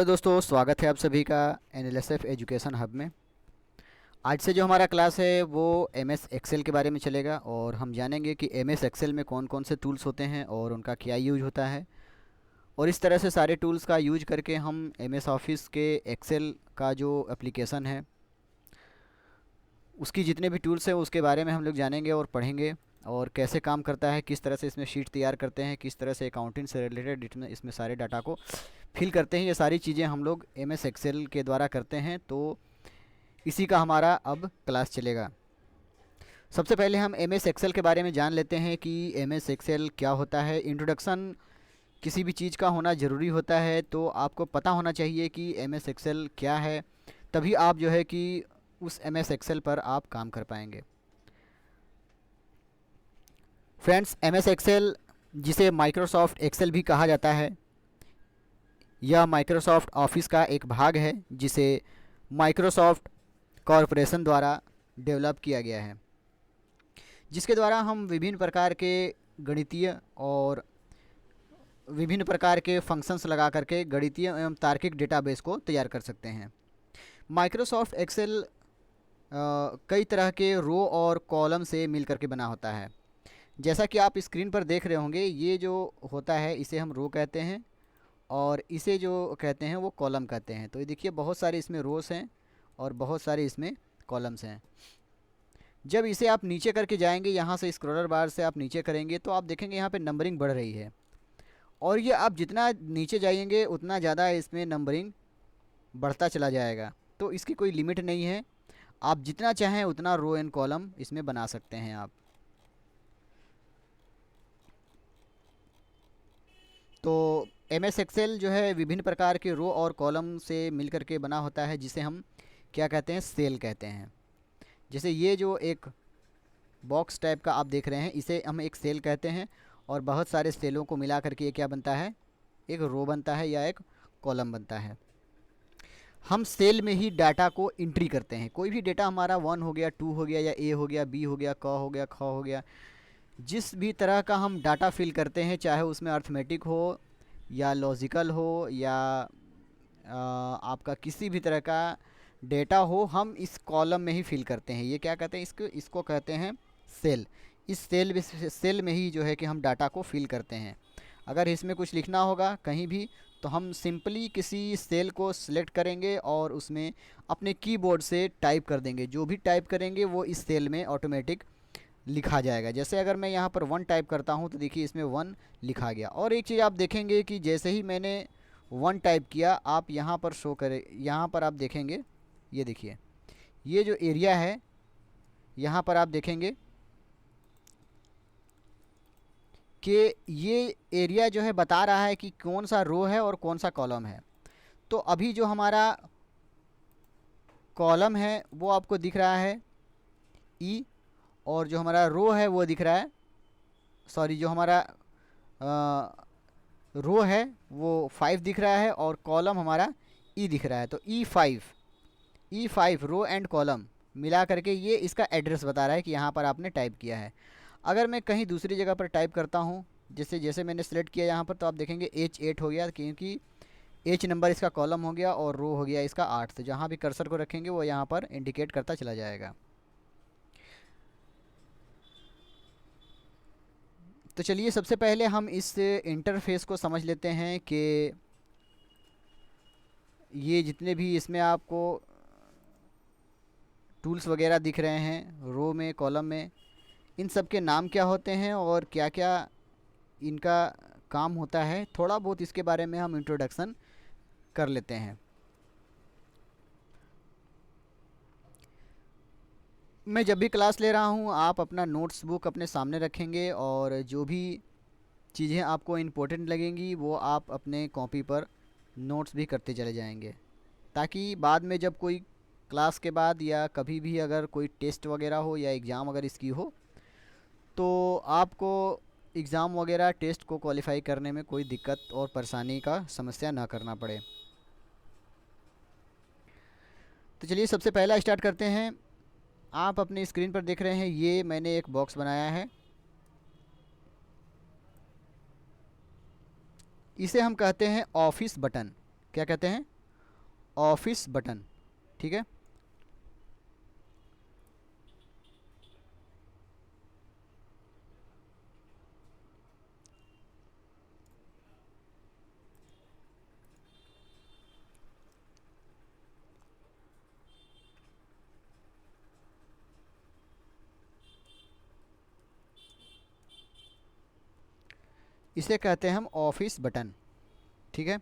तो दोस्तों स्वागत है आप सभी का एनएलएसएफ एजुकेशन हब में। आज से जो हमारा क्लास है वो एमएस एक्सेल के बारे में चलेगा और हम जानेंगे कि एमएस एक्सेल में कौन कौन से टूल्स होते हैं और उनका क्या यूज होता है। और इस तरह से सारे टूल्स का यूज करके हम एमएस ऑफिस के एक्सेल का जो एप्लीकेशन है उसकी जितने भी टूल्स हैं उसके बारे में हम लोग जानेंगे और पढ़ेंगे, और कैसे काम करता है, किस तरह से इसमें शीट तैयार करते हैं, किस तरह से अकाउंटिंग से रिलेटेड इसमें सारे डाटा को फिल करते हैं। ये सारी चीज़ें हम लोग एम एस एक्सेल के द्वारा करते हैं, तो इसी का हमारा अब क्लास चलेगा। सबसे पहले हम एम एस एक्सेल के बारे में जान लेते हैं कि एम एस एक्सेल क्या होता है। इंट्रोडक्शन किसी भी चीज़ का होना ज़रूरी होता है, तो आपको पता होना चाहिए कि एम एस एक्सेल क्या है, तभी आप जो है कि उस एम एस एक्सेल पर आप काम कर पाएंगे। फ्रेंड्स, एम एस एक्सेल जिसे माइक्रोसॉफ्ट एक्सेल भी कहा जाता है, यह माइक्रोसॉफ्ट ऑफिस का एक भाग है जिसे माइक्रोसॉफ्ट कॉरपोरेशन द्वारा डेवलप किया गया है, जिसके द्वारा हम विभिन्न प्रकार के गणितीय और विभिन्न प्रकार के फंक्शंस लगा करके गणितीय एवं तार्किक डेटाबेस को तैयार कर सकते हैं। माइक्रोसॉफ्ट एक्सेल कई तरह के रो और कॉलम से मिल करके बना होता है। जैसा कि आप स्क्रीन पर देख रहे होंगे, ये जो होता है इसे हम रो कहते हैं और इसे जो कहते हैं वो कॉलम कहते हैं। तो ये देखिए बहुत सारे इसमें रोस हैं और बहुत सारे इसमें कॉलम्स हैं। जब इसे आप नीचे करके जाएंगे, यहाँ से स्क्रॉलर बार से आप नीचे करेंगे तो आप देखेंगे यहाँ पे नंबरिंग बढ़ रही है, और ये आप जितना नीचे जाएंगे उतना ज़्यादा इसमें नंबरिंग बढ़ता चला जाएगा। तो इसकी कोई लिमिट नहीं है, आप जितना चाहें उतना रो एंड कॉलम इसमें बना सकते हैं आप। तो एम एस एक्सेल जो है विभिन्न प्रकार के रो और कॉलम से मिलकर के बना होता है, जिसे हम क्या कहते हैं, सेल कहते हैं। जैसे ये जो एक बॉक्स टाइप का आप देख रहे हैं, इसे हम एक सेल कहते हैं, और बहुत सारे सेलों को मिला करके ये क्या बनता है, एक रो बनता है या एक कॉलम बनता है। हम सेल में ही डाटा को एंट्री करते हैं। कोई भी डेटा हमारा 1 हो गया, 2 हो गया, या ए हो गया, बी हो गया, क हो गया, ख हो गया, जिस भी तरह का हम डाटा फिल करते हैं, चाहे उसमें अर्थमेटिक हो या लॉजिकल हो या आपका किसी भी तरह का डेटा हो, हम इस कॉलम में ही फिल करते हैं। ये क्या कहते हैं, इसको कहते हैं सेल। इस सेल में ही जो है कि हम डाटा को फिल करते हैं। अगर इसमें कुछ लिखना होगा कहीं भी, तो हम सिंपली किसी सेल को सिलेक्ट करेंगे और उसमें अपने कीबोर्ड से टाइप कर देंगे। जो भी टाइप करेंगे वो इस सेल में ऑटोमेटिक लिखा जाएगा। जैसे अगर मैं यहाँ पर 1 टाइप करता हूँ तो देखिए इसमें 1 लिखा गया। और एक चीज़ आप देखेंगे कि जैसे ही मैंने 1 टाइप किया, आप यहाँ पर शो करें, यहाँ पर आप देखेंगे, ये देखिए ये जो एरिया है यहाँ पर आप देखेंगे कि ये एरिया जो है बता रहा है कि कौन सा रो है और कौन सा कॉलम है। तो अभी जो हमारा कॉलम है वो आपको दिख रहा है ई, और जो हमारा रो है वो दिख रहा है, सॉरी, जो हमारा रो है वो 5 दिख रहा है और कॉलम हमारा ई दिख रहा है। तो ई5 रो एंड कॉलम मिला करके ये इसका एड्रेस बता रहा है कि यहाँ पर आपने टाइप किया है। अगर मैं कहीं दूसरी जगह पर टाइप करता हूँ, जैसे मैंने सेलेक्ट किया यहाँ पर, तो आप देखेंगे H8 हो गया, क्योंकि H नंबर इसका कॉलम हो गया और रो हो गया इसका 8। तो जहाँ भी कर्सर को रखेंगे वो यहाँ पर इंडिकेट करता चला जाएगा। तो चलिए सबसे पहले हम इस इंटरफेस को समझ लेते हैं कि ये जितने भी इसमें आपको टूल्स वगैरह दिख रहे हैं रो में, कॉलम में, इन सब के नाम क्या होते हैं और क्या क्या इनका काम होता है, थोड़ा बहुत इसके बारे में हम इंट्रोडक्शन कर लेते हैं। मैं जब भी क्लास ले रहा हूँ, आप अपना नोट्स बुक अपने सामने रखेंगे और जो भी चीज़ें आपको इम्पोर्टेंट लगेंगी वो आप अपने कॉपी पर नोट्स भी करते चले जाएंगे, ताकि बाद में जब कोई क्लास के बाद या कभी भी अगर कोई टेस्ट वगैरह हो या एग्ज़ाम अगर इसकी हो, तो आपको एग्ज़ाम वगैरह टेस्ट को क्वालिफाई करने में कोई दिक्कत और परेशानी का समस्या ना करना पड़े। तो चलिए सबसे पहला स्टार्ट करते हैं। आप अपनी स्क्रीन पर देख रहे हैं, ये मैंने एक बॉक्स बनाया है, इसे हम कहते हैं ऑफिस बटन। क्या कहते हैं, ऑफिस बटन, ठीक है। इसे कहते हैं हम ऑफिस बटन, ठीक है।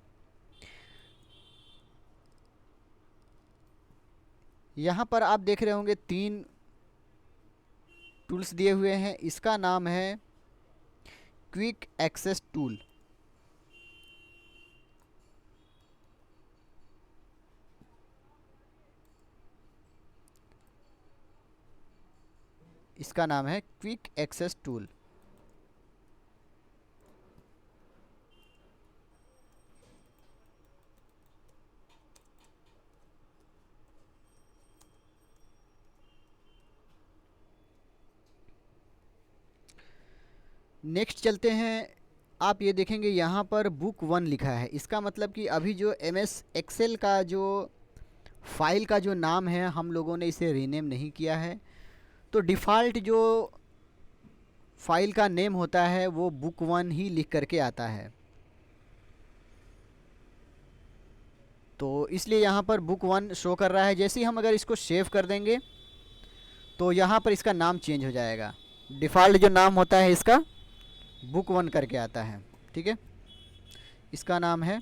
यहाँ पर आप देख रहे होंगे 3 टूल्स दिए हुए हैं। इसका नाम है क्विक एक्सेस टूल। इसका नाम है क्विक एक्सेस टूल। नेक्स्ट चलते हैं। आप ये देखेंगे यहाँ पर बुक 1 लिखा है। इसका मतलब कि अभी जो MS एक्सेल का जो फाइल का जो नाम है, हम लोगों ने इसे रीनेम नहीं किया है। तो डिफ़ॉल्ट जो फाइल का नेम होता है वो बुक 1 ही लिख करके आता है। तो इसलिए यहाँ पर बुक 1 शो कर रहा है। जैसे ही हम अगर इसको सेव कर देंगे तो यहाँ पर इसका नाम चेंज हो जाएगा। डिफ़ॉल्ट जो नाम होता है इसका बुक 1 करके आता है, ठीक है। इसका नाम है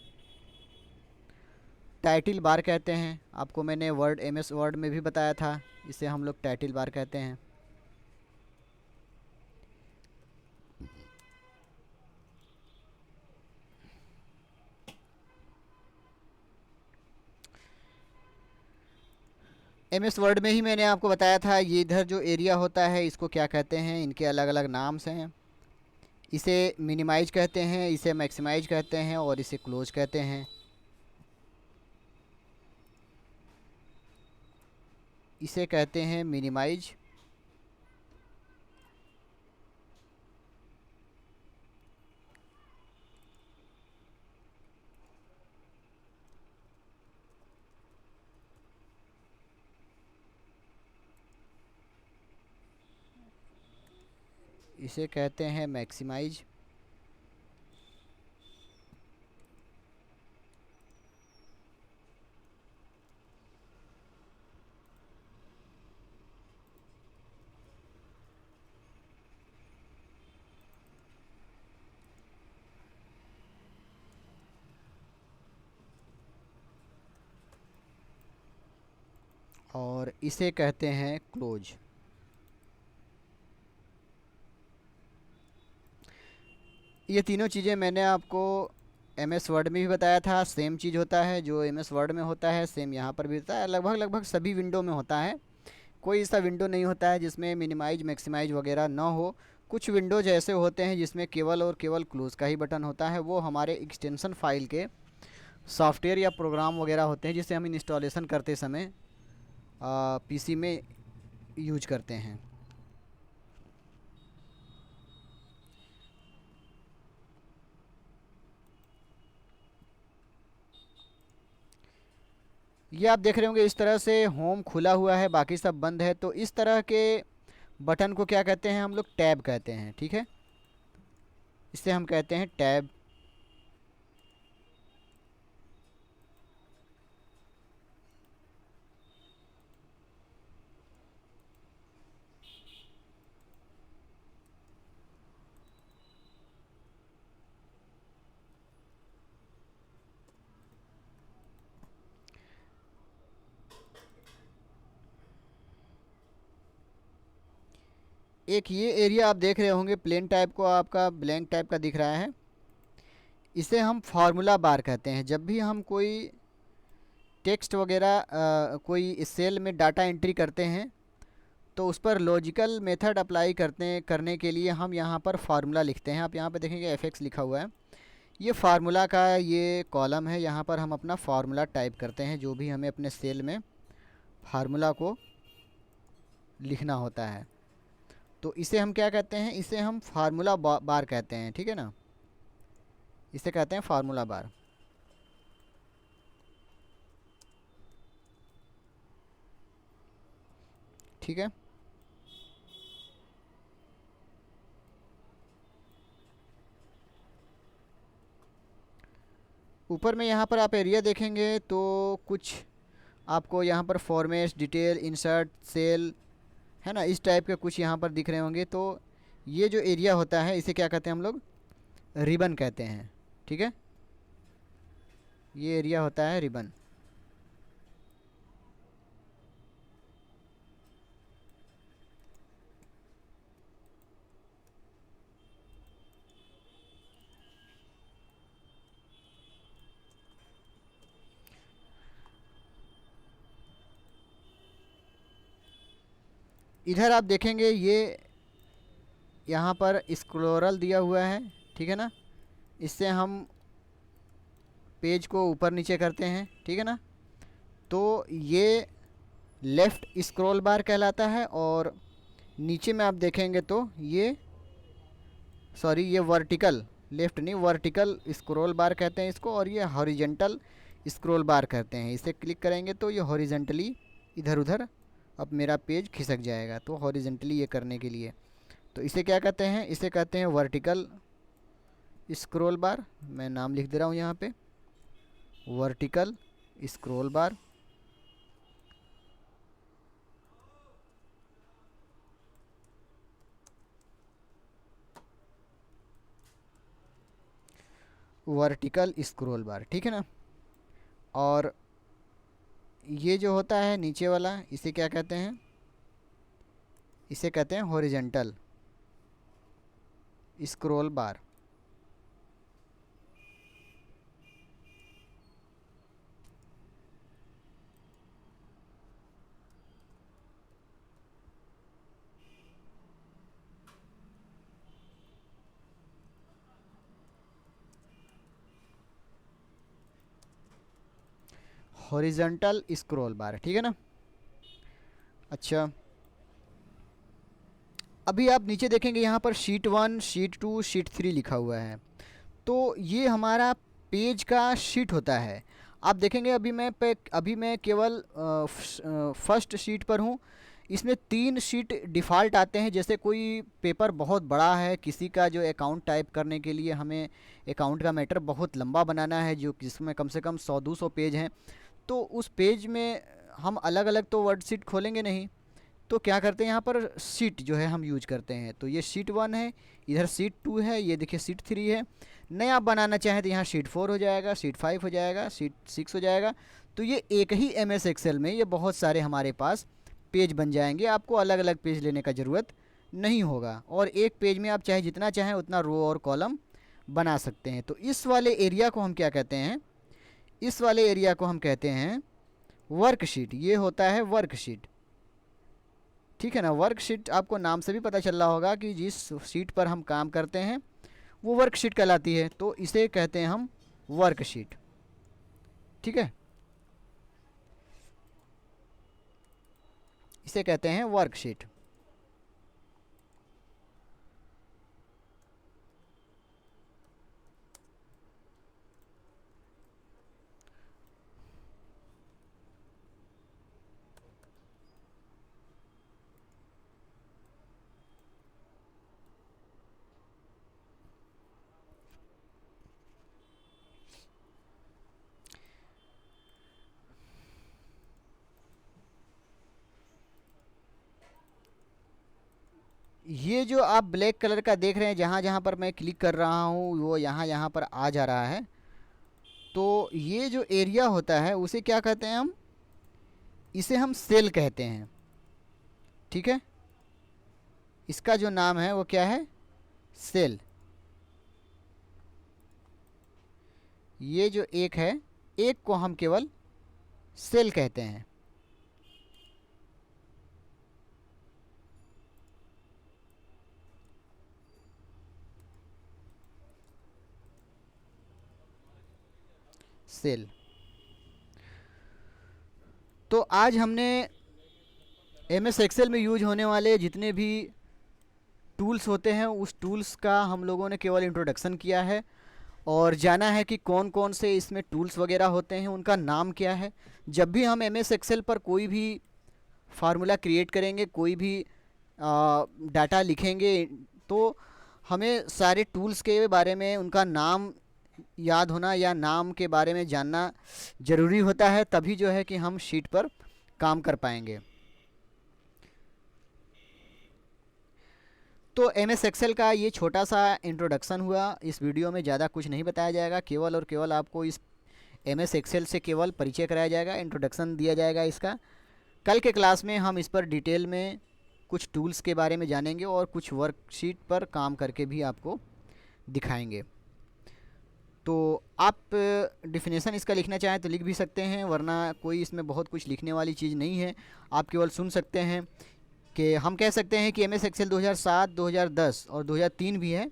टाइटिल बार कहते हैं। आपको मैंने MS वर्ड में भी बताया था, इसे हम लोग टाइटिल बार कहते हैं। MS वर्ड में ही मैंने आपको बताया था, ये इधर जो एरिया होता है इसको क्या कहते हैं, इनके अलग अलग नाम्स हैं। इसे मिनिमाइज कहते हैं, इसे मैक्सिमाइज कहते हैं और इसे क्लोज कहते हैं। इसे कहते हैं मिनिमाइज, इसे कहते हैं मैक्सिमाइज। और इसे कहते हैं क्लोज। ये तीनों चीज़ें मैंने आपको MS वर्ड में भी बताया था। सेम चीज़ होता है, जो MS वर्ड में होता है सेम यहाँ पर भी होता है। लगभग लगभग सभी विंडो में होता है। कोई ऐसा विंडो नहीं होता है जिसमें मिनिमाइज मैक्सिमाइज वगैरह ना हो। कुछ विंडोज ऐसे होते हैं जिसमें केवल और केवल क्लोज का ही बटन होता है। वो हमारे एक्सटेंशन फाइल के सॉफ्टवेयर या प्रोग्राम वगैरह होते हैं जिसे हम इंस्टॉलेशन करते समय PC में यूज करते हैं। ये आप देख रहे होंगे इस तरह से होम खुला हुआ है, बाकी सब बंद है। तो इस तरह के बटन को क्या कहते हैं, हम लोग टैब कहते हैं, ठीक है। इसे हम कहते हैं टैब। एक ये एरिया आप देख रहे होंगे प्लेन टाइप को, आपका ब्लैंक टाइप का दिख रहा है, इसे हम फार्मूला बार कहते हैं। जब भी हम कोई टेक्स्ट वगैरह कोई सेल में डाटा एंट्री करते हैं तो उस पर लॉजिकल मेथड अप्लाई करने के लिए हम यहाँ पर फार्मूला लिखते हैं। आप यहाँ पर देखेंगे FX लिखा हुआ है, ये फार्मूला का ये कॉलम है। यहाँ पर हम अपना फार्मूला टाइप करते हैं, जो भी हमें अपने सेल में फार्मूला को लिखना होता है। तो इसे हम क्या कहते हैं, इसे हम फार्मूला बार कहते हैं, ठीक है ना। इसे कहते हैं फार्मूला बार। ठीक है। ऊपर में यहाँ पर आप एरिया देखेंगे तो कुछ आपको यहाँ पर फॉर्मेट्स, डिटेल, इंसर्ट, सेल, है ना, इस टाइप के कुछ यहाँ पर दिख रहे होंगे। तो ये जो एरिया होता है इसे क्या कहते हैं हम लोग? रिबन कहते हैं। ठीक है, ये एरिया होता है रिबन। इधर आप देखेंगे ये यहाँ पर स्क्रोल दिया हुआ है, ठीक है ना। इससे हम पेज को ऊपर नीचे करते हैं, ठीक है ना। तो ये लेफ़्ट स्क्रॉल बार कहलाता है, और नीचे में आप देखेंगे तो ये सॉरी ये वर्टिकल, लेफ़्ट नहीं वर्टिकल स्क्रॉल बार कहते हैं इसको, और ये हॉरिजेंटल स्क्रॉल बार कहते हैं। इसे क्लिक करेंगे तो ये हॉरिजेंटली इधर उधर अब मेरा पेज खिसक जाएगा। तो हॉरिजेंटली ये करने के लिए तो इसे क्या कहते हैं? इसे कहते हैं वर्टिकल स्क्रॉल बार। मैं नाम लिख दे रहा हूँ यहाँ पे, वर्टिकल स्क्रॉल बार। वर्टिकल स्क्रॉल बार, ठीक है ना। और ये जो होता है नीचे वाला, इसे क्या कहते हैं? इसे कहते हैं हॉरिजेंटल स्क्रॉल बार। हॉरिजेंटल स्क्रॉल बार, ठीक है ना। अच्छा, अभी आप नीचे देखेंगे यहाँ पर शीट 1, शीट 2, शीट 3 लिखा हुआ है। तो ये हमारा पेज का शीट होता है। आप देखेंगे अभी मैं केवल फर्स्ट शीट पर हूँ। इसमें 3 शीट डिफ़ॉल्ट आते हैं। जैसे कोई पेपर बहुत बड़ा है, किसी का जो अकाउंट टाइप करने के लिए हमें अकाउंट का मैटर बहुत लंबा बनाना है, जो जिसमें कम से कम 100-200 पेज हैं, तो उस पेज में हम अलग अलग तो वर्ड शीट खोलेंगे नहीं। तो क्या करते हैं, यहाँ पर शीट जो है हम यूज करते हैं। तो ये शीट 1 है, इधर शीट 2 है, ये देखिए शीट 3 है। नया बनाना चाहें तो यहाँ शीट 4 हो जाएगा, शीट 5 हो जाएगा, शीट 6 हो जाएगा। तो ये एक ही MS एक्सेल में ये बहुत सारे हमारे पास पेज बन जाएंगे। आपको अलग अलग पेज लेने का ज़रूरत नहीं होगा, और एक पेज में आप चाहे जितना चाहें उतना रो और कॉलम बना सकते हैं। तो इस वाले एरिया को हम क्या कहते हैं? इस वाले एरिया को हम कहते हैं वर्कशीट। ये होता है वर्कशीट, ठीक है ना। वर्कशीट आपको नाम से भी पता चल रहा होगा कि जिस शीट पर हम काम करते हैं वो वर्कशीट कहलाती है। तो इसे कहते हैं हम वर्कशीट, ठीक है। इसे कहते हैं वर्कशीट। ये जो आप ब्लैक कलर का देख रहे हैं, जहाँ जहाँ पर मैं क्लिक कर रहा हूँ वो यहाँ यहाँ पर आ जा रहा है। तो ये जो एरिया होता है उसे क्या कहते हैं हम? इसे हम सेल कहते हैं, ठीक है। इसका जो नाम है वो क्या है? सेल। ये जो एक है, एक को हम केवल सेल कहते हैं। सेल। तो आज हमने MS एक्सेल में यूज होने वाले जितने भी टूल्स होते हैं उस टूल्स का हम लोगों ने केवल इंट्रोडक्शन किया है, और जाना है कि कौन कौन से इसमें टूल्स वगैरह होते हैं, उनका नाम क्या है। जब भी हम MS एक्सेल पर कोई भी फार्मूला क्रिएट करेंगे, कोई भी डाटा लिखेंगे, तो हमें सारे टूल्स के बारे में उनका नाम याद होना या नाम के बारे में जानना ज़रूरी होता है, तभी जो है कि हम शीट पर काम कर पाएंगे। तो MS एक्सेल का ये छोटा सा इंट्रोडक्शन हुआ। इस वीडियो में ज़्यादा कुछ नहीं बताया जाएगा, केवल और केवल आपको इस MS एक्सेल से केवल परिचय कराया जाएगा, इंट्रोडक्शन दिया जाएगा इसका। कल के क्लास में हम इस पर डिटेल में कुछ टूल्स के बारे में जानेंगे और कुछ वर्कशीट पर काम करके भी आपको दिखाएंगे। तो आप डिफिनेशन इसका लिखना चाहें तो लिख भी सकते हैं, वरना कोई इसमें बहुत कुछ लिखने वाली चीज़ नहीं है, आप केवल सुन सकते हैं। कि हम कह सकते हैं कि MS एक्सेल 2007, 2010 और 2003 भी है।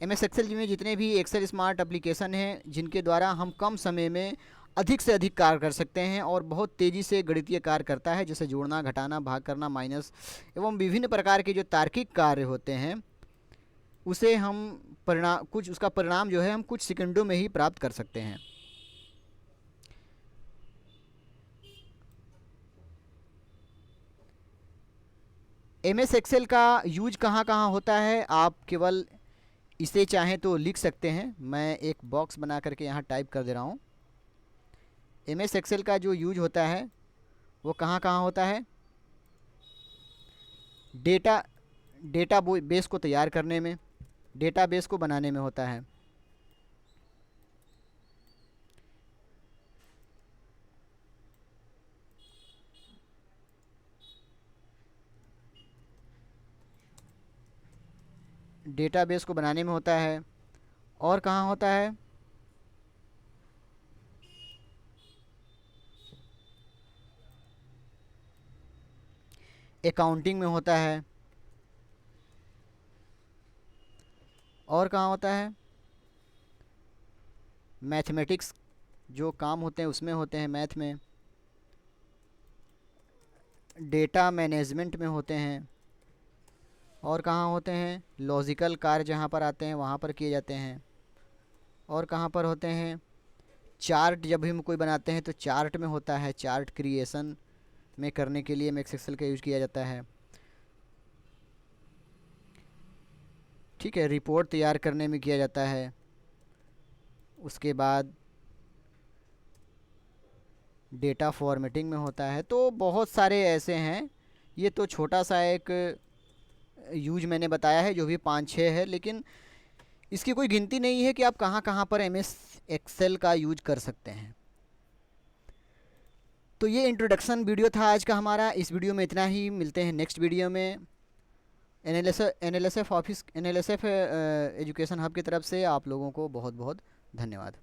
MS एक्सेल में जितने भी एक्सेल स्मार्ट एप्लीकेशन हैं, जिनके द्वारा हम कम समय में अधिक से अधिक कार्य कर सकते हैं और बहुत तेज़ी से गणितीय कार्य करता है, जैसे जोड़ना, घटाना, भाग करना, माइनस एवं विभिन्न प्रकार के जो तार्किक कार्य होते हैं, उसे हम उसका परिणाम जो है हम कुछ सेकंडों में ही प्राप्त कर सकते हैं। MS एक्सेल का यूज कहाँ कहाँ होता है, आप केवल इसे चाहें तो लिख सकते हैं। मैं एक बॉक्स बना करके यहाँ टाइप कर दे रहा हूँ। MS एक्सेल का जो यूज होता है वो कहाँ कहाँ होता है? डेटा बेस को तैयार करने में, डेटाबेस को बनाने में होता है। डेटाबेस को बनाने में होता है। और कहाँ होता है? अकाउंटिंग में होता है। और कहाँ होता है? मैथमेटिक्स जो काम होते हैं उसमें होते हैं, मैथ में। डेटा मैनेजमेंट में होते हैं। और कहाँ होते हैं? लॉजिकल कार्य जहाँ पर आते हैं वहाँ पर किए जाते हैं। और कहाँ पर होते हैं? चार्ट जब भी हम कोई बनाते हैं तो चार्ट में होता है, चार्ट क्रिएशन में करने के लिए MS एक्सेल का यूज़ किया जाता है। ठीक है, रिपोर्ट तैयार करने में किया जाता है। उसके बाद डेटा फॉर्मेटिंग में होता है। तो बहुत सारे ऐसे हैं, ये तो छोटा सा एक यूज मैंने बताया है, जो भी 5-6 है, लेकिन इसकी कोई गिनती नहीं है कि आप कहाँ कहाँ पर MS एक्सेल का यूज कर सकते हैं। तो ये इंट्रोडक्शन वीडियो था आज का हमारा। इस वीडियो में इतना ही, मिलते हैं नेक्स्ट वीडियो में। NLSF एजुकेशन हब की तरफ से आप लोगों को बहुत बहुत धन्यवाद।